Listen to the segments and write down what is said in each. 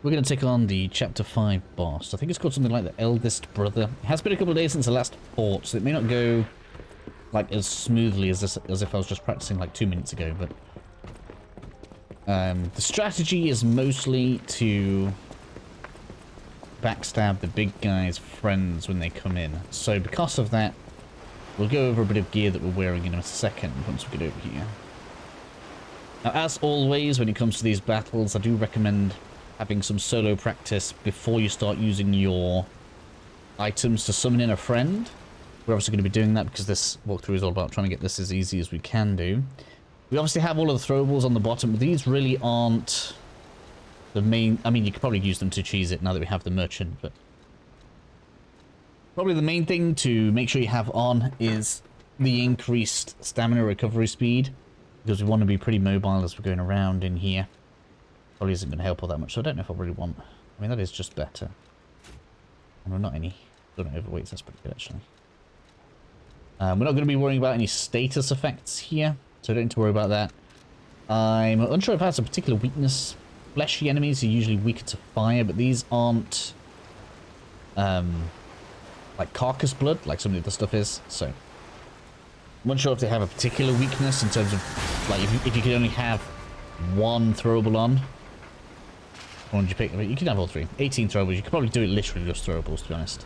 we're going to take on the Chapter 5 boss. I think it's called something like the Eldest Brother. It has been a couple of days since the last fought, so it may not go like as smoothly as if I was just practicing like 2 minutes ago, but the strategy is mostly to backstab the big guy's friends when they come in. So because of that, we'll go over a bit of gear that we're wearing in a second once we get over here. Now, as always, when it comes to these battles, I do recommend having some solo practice before you start using your items to summon in a friend. We're obviously going to be doing that because this walkthrough is all about trying to get this as easy as we can do. We obviously have all of the throwables on the bottom, but these really aren't the main... I mean, you could probably use them to cheese it now that we have the merchant, but... Probably the main thing to make sure you have on is the increased stamina recovery speed, because we want to be pretty mobile as we're going around in here. Probably isn't going to help all that much, so I don't know if I really want... I mean, that is just better. And we're not any... Don't overweights, that's pretty good, actually. We're not going to be worrying about any status effects here, so don't need to worry about that. I'm unsure if it has a particular weakness. Fleshy enemies are usually weaker to fire, but these aren't like carcass blood, like some of the other stuff is. So I'm unsure if they have a particular weakness in terms of like if you could only have one throwable on. Or did you pick? You can have all three. 18 throwables. You could probably do it literally just throwables, to be honest.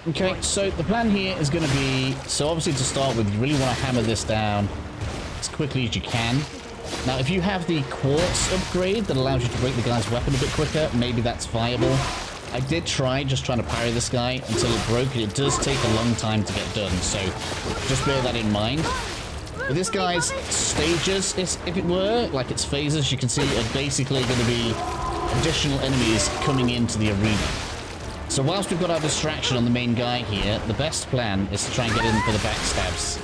Okay, so the plan here is going to be, so obviously to start with, you really want to hammer this down as quickly as you can. Now, if you have the quartz upgrade that allows you to break the guy's weapon a bit quicker, maybe that's viable. I did try just trying to parry this guy until it broke, and it does take a long time to get done, so just bear that in mind. But this guy's stages, if it were, like its phases, you can see are basically going to be additional enemies coming into the arena. So whilst we've got our distraction on the main guy here, the best plan is to try and get in for the backstabs.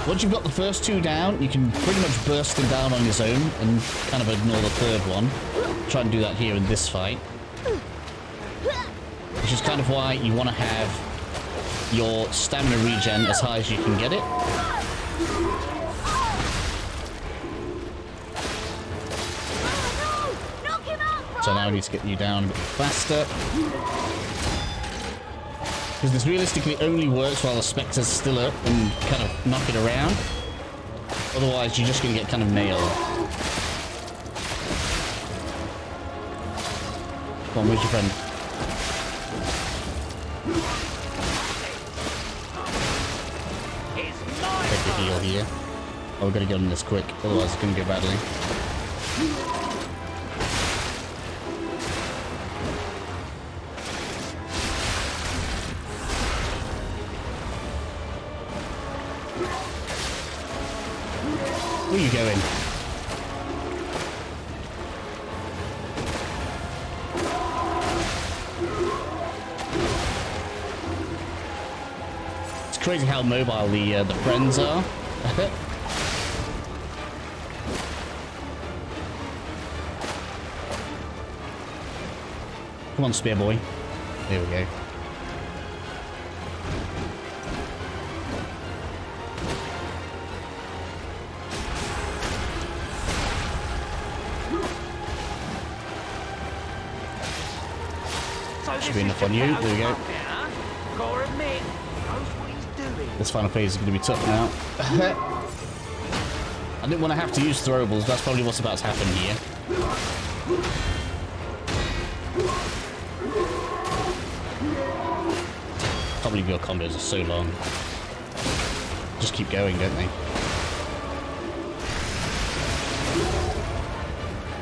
Once you've got the first two down, you can pretty much burst him down on his own and kind of ignore the third one. Try and do that here in this fight. Which is kind of why you want to have your stamina regen as high as you can get it. So now I need to get you down a bit faster. Because this realistically only works while the Spectre's still up and kind of knock it around. Otherwise, you're just going to get kind of nailed. Come on, where's your friend? Take the heal here. Oh, we're going to get on this quick, otherwise it's going to go badly. Where are you going? It's crazy how mobile the friends are. Come on, spear boy. There we go. Should be enough on you. There we go. This final phase is going to be tough now. I didn't want to have to use throwables. That's probably what's about to happen here. Can't believe your combos are so long. just keep going, don't they?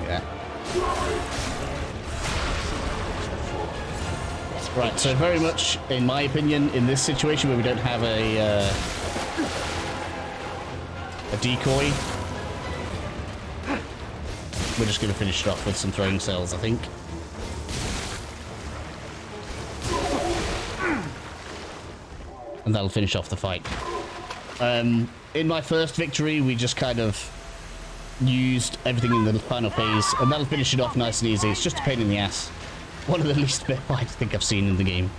Yeah. Right, so very much, in my opinion, in this situation where we don't have a decoy, we're just going to finish it off with some throwing cells, I think. And that'll finish off the fight. In my first victory, we just kind of used everything in the final phase, and that'll finish it off nice and easy. It's just a pain in the ass. One of the least fair fights I think I've seen in the game.